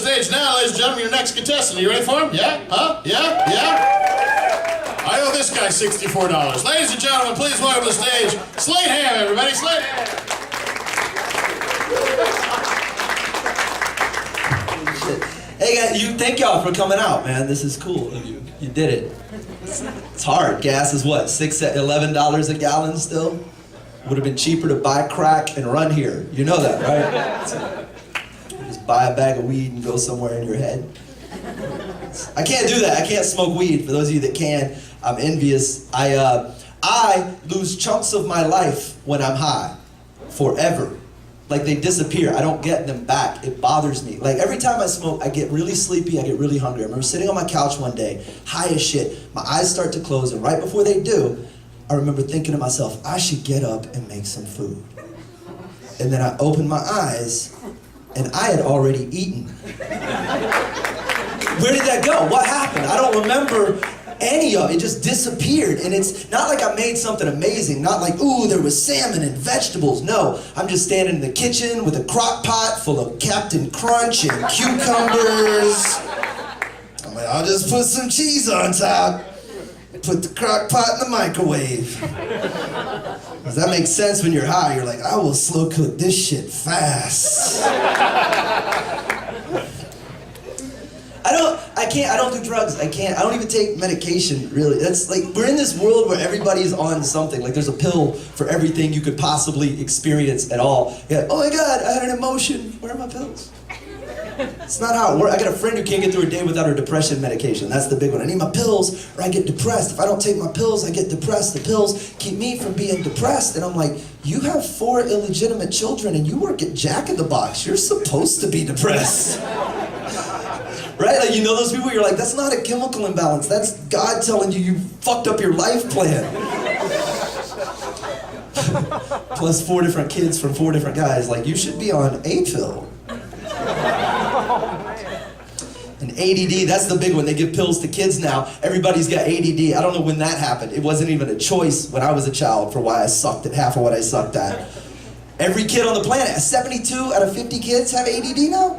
Stage now, ladies and gentlemen, your next contestant. Are you ready for him? Yeah? Huh? Yeah? Yeah? I owe this guy $64. Ladies and gentlemen, please welcome to the stage, Slade Ham, everybody. Slade Ham. Hey guys, thank y'all for coming out, man. This is cool of you. You did it. It's hard. Gas is what, $11 a gallon still? Would have been cheaper to buy crack and run here. You know that, right? So, just buy a bag of weed and go somewhere in your head. I can't do that. I can't smoke weed. For those of you that can, I'm envious. I lose chunks of my life when I'm high, forever. Like they disappear. I don't get them back. It bothers me. Like every time I smoke, I get really sleepy, I get really hungry. I remember sitting on my couch one day, high as shit. My eyes start to close, and right before they do, I remember thinking to myself, I should get up and make some food. And then I opened my eyes, and I had already eaten. Where did that go? What happened? I don't remember any of it. It just disappeared. And it's not like I made something amazing. Not like, ooh, there was salmon and vegetables. No, I'm just standing in the kitchen with a crock pot full of Captain Crunch and cucumbers. I'm like, I'll just put some cheese on top. Put the crock pot in the microwave. Does that make sense when you're high? You're like, I will slow cook this shit fast. I don't do drugs. I don't even take medication, really. That's like, we're in this world where everybody's on something. Like there's a pill for everything you could possibly experience at all. Yeah, oh my God, I had an emotion. Where are my pills? It's not how it works. I got a friend who can't get through a day without her depression medication. That's the big one. I need my pills or I get depressed. If I don't take my pills, I get depressed. The pills keep me from being depressed. And I'm like, you have 4 illegitimate children and you work at Jack in the Box. You're supposed to be depressed. Right? Like, you know those people, you're like, that's not a chemical imbalance. That's God telling you you fucked up your life plan. Plus 4 different kids from 4 different guys. Like, you should be on a pill. And ADD, that's the big one. They give pills to kids now. Everybody's got ADD. I don't know when that happened. It wasn't even a choice when I was a child for why I sucked at half of what I sucked at. Every kid on the planet, 72 out of 50 kids have ADD now?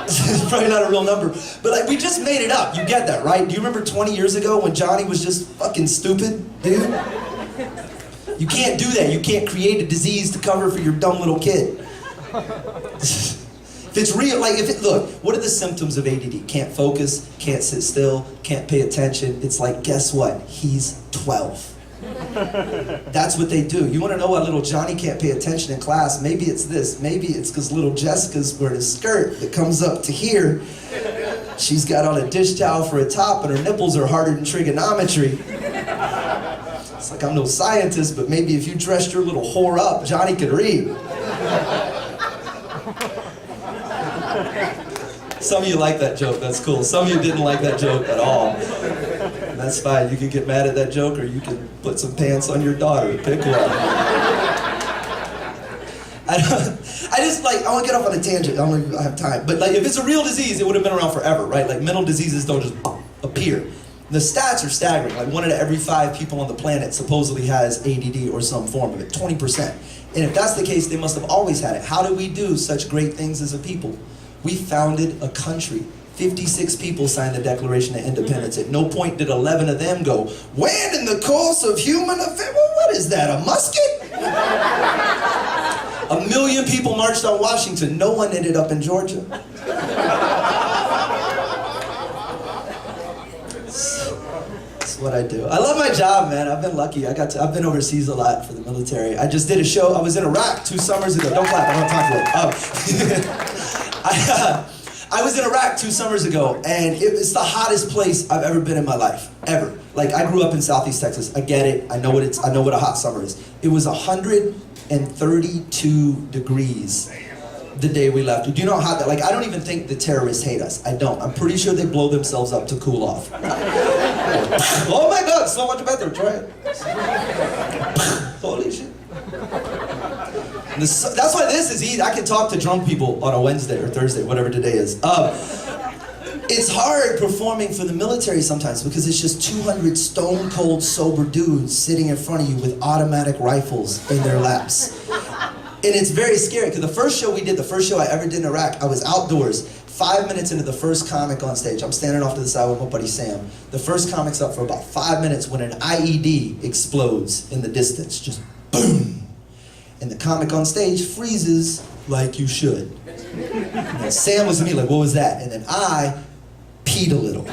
It's probably not a real number. But like, we just made it up. You get that, right? Do you remember 20 years ago when Johnny was just fucking stupid, dude? You can't do that. You can't create a disease to cover for your dumb little kid. If it's real, like look, what are the symptoms of ADD? Can't focus, can't sit still, can't pay attention. It's like, guess what? He's 12. That's what they do. You want to know why little Johnny can't pay attention in class? Maybe it's this. Maybe it's because little Jessica's wearing a skirt that comes up to here. She's got on a dish towel for a top and her nipples are harder than trigonometry. It's like, I'm no scientist, but maybe if you dressed your little whore up, Johnny could read. Some of you like that joke, that's cool. Some of you didn't like that joke at all. And that's fine, you can get mad at that joke or you can put some pants on your daughter, pick one. I want to get off on a tangent, I don't have time. But like, if it's a real disease, it would have been around forever, right? Like mental diseases don't just appear. The stats are staggering, like 1 out of every 5 people on the planet supposedly has ADD or some form of it, 20%. And if that's the case, they must have always had it. How do we do such great things as a people? We founded a country. 56 people signed the Declaration of Independence. At no point did 11 of them go, when in the course of human affairs, well, what is that, a musket? 1 million people marched on Washington. No one ended up in Georgia. That's what I do. I love my job, man. I've been lucky. I've been overseas a lot for the military. I just did a show. I was in Iraq 2 summers ago. Don't clap. I don't have time for it. I was in Iraq 2 summers ago, and it's the hottest place I've ever been in my life, ever. Like, I grew up in Southeast Texas. I get it. I know what a hot summer is. It was 132 degrees the day we left. Do you know how hot that? Like, I don't even think the terrorists hate us. I don't. I'm pretty sure they blow themselves up to cool off. Oh my God! So much better. Try it. Holy shit. That's why this is easy. I can talk to drunk people on a Wednesday or Thursday, whatever today is. It's hard performing for the military sometimes because it's just 200 stone cold sober dudes sitting in front of you with automatic rifles in their laps. And it's very scary, because the first show we did, the first show I ever did in Iraq, I was outdoors. 5 minutes into the first comic on stage, I'm standing off to the side with my buddy Sam. The first comic's up for about 5 minutes when an IED explodes in the distance, just boom. And the comic on stage freezes like you should. And then Sam was to me like, what was that? And then I peed a little.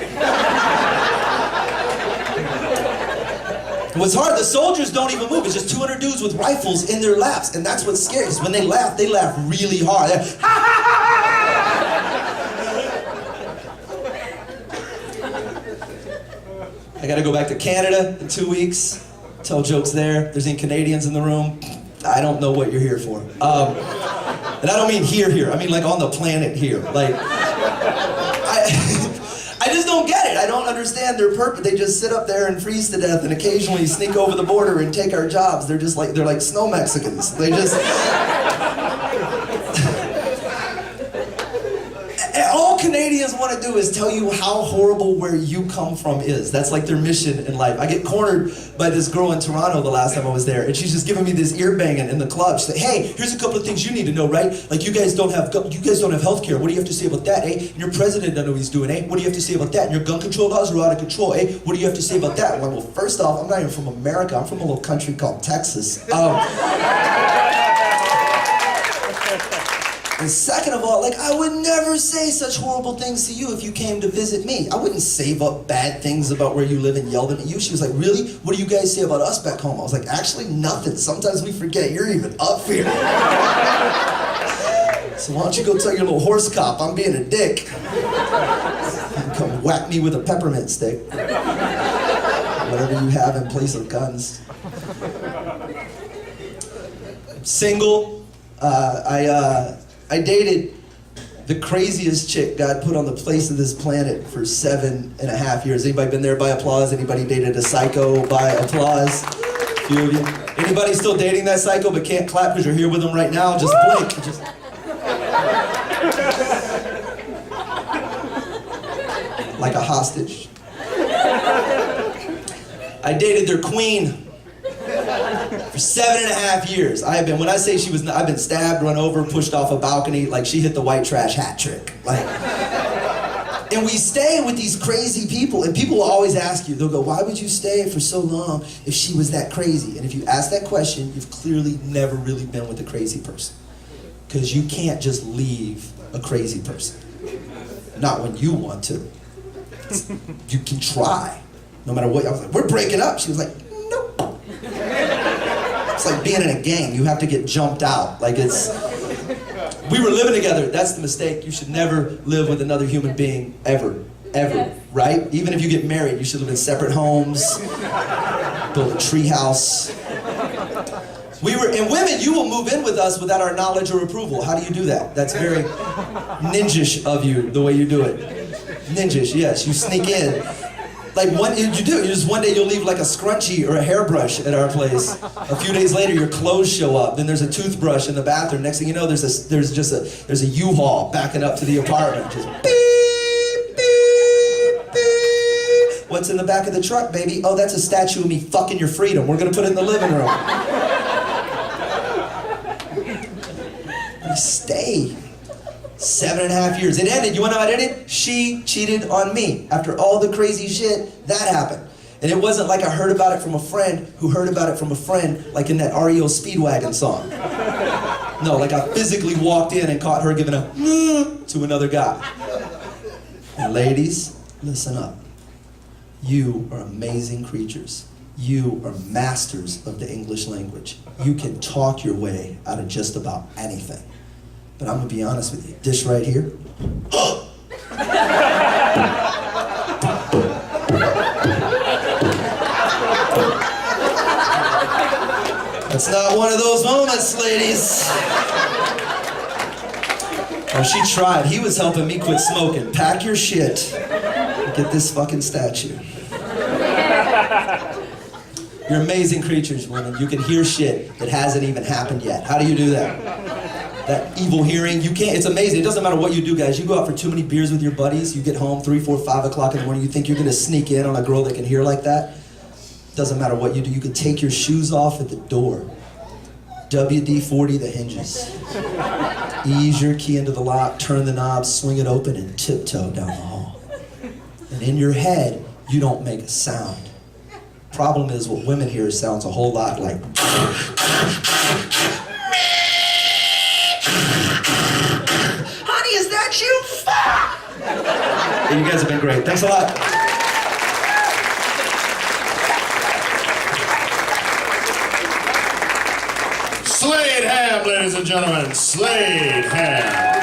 What's hard, the soldiers don't even move. It's just 200 dudes with rifles in their laps. And that's what's scary, because when they laugh really hard. They're, ha ha ha ha! I gotta go back to Canada in 2 weeks, tell jokes there. If there's any Canadians in the room, I don't know what you're here for. And I don't mean here. I mean like on the planet here. Like, I just don't get it. I don't understand their purpose. They just sit up there and freeze to death and occasionally sneak over the border and take our jobs. They're like snow Mexicans. They just... All Canadians want to do is tell you how horrible where you come from is. That's like their mission in life. I get cornered by this girl in Toronto the last time I was there, and she's just giving me this ear banging in the club. She's like, hey, here's a couple of things you need to know, right? Like you guys don't have health care. What do you have to say about that, eh? And your president doesn't know what he's doing, eh? What do you have to say about that? And your gun control laws are out of control, eh? What do you have to say about that? I'm like, well, first off, I'm not even from America. I'm from a little country called Texas. And second of all, like, I would never say such horrible things to you if you came to visit me. I wouldn't save up bad things about where you live and yell them at you. She was like, really? What do you guys say about us back home? I was like, actually, nothing. Sometimes we forget you're even up here. So why don't you go tell your little horse cop I'm being a dick. Come whack me with a peppermint stick. Whatever you have in place of guns. Single. I dated the craziest chick God put on the face of this planet for 7.5 years. Anybody been there by applause? Anybody dated a psycho by applause? A few of you. Anybody still dating that psycho but can't clap because you're here with them right now? Just blink. Just... like a hostage. I dated their queen for 7.5 years. I've been stabbed, run over, pushed off a balcony, like she hit the white trash hat trick. Like, and we stay with these crazy people, and people will always ask you, they'll go, why would you stay for so long if she was that crazy? And if you ask that question, you've clearly never really been with a crazy person. Because you can't just leave a crazy person. Not when you want to. You can try, no matter what. I was like, we're breaking up. She was like, nope. It's like being in a gang. You have to get jumped out. Like it's, we were living together. That's the mistake. You should never live with another human being, ever, right? Even if you get married, you should live in separate homes, build a tree house. And women, you will move in with us without our knowledge or approval. How do you do that? That's very ninja-ish of you, the way you do it. Ninja-ish, yes. You sneak in. Like one day you'll leave like a scrunchie or a hairbrush at our place. A few days later your clothes show up. Then there's a toothbrush in the bathroom. Next thing you know there's a U-Haul backing up to the apartment. Just beep, beep, beep. What's in the back of the truck, baby? Oh, that's a statue of me fucking your freedom. We're gonna put it in the living room. We stay. 7.5 years. It ended. You wanna know how it ended? She cheated on me. After all the crazy shit, that happened. And it wasn't like I heard about it from a friend who heard about it from a friend, like in that REO Speedwagon song. No, like I physically walked in and caught her giving a to another guy. And ladies, listen up. You are amazing creatures. You are masters of the English language. You can talk your way out of just about anything. But I'm gonna be honest with you, this right here, that's not one of those moments, ladies. Oh, she tried. He was helping me quit smoking. Pack your shit. Get this fucking statue. You're amazing creatures, women. You can hear shit that hasn't even happened yet. How do you do that? That evil hearing, you can't, it's amazing. It doesn't matter what you do, guys. You go out for too many beers with your buddies, you get home 3, 4, 5 o'clock in the morning, you think you're gonna sneak in on a girl that can hear like that. Doesn't matter what you do. You can take your shoes off at the door. WD-40 the hinges. Ease your key into the lock, turn the knob, swing it open, and tiptoe down the hall. And in your head, you don't make a sound. Problem is, what women hear sounds a whole lot like... Honey, is that you? Fuck! You guys have been great. Thanks a lot. Slade Ham, ladies and gentlemen. Slade Ham.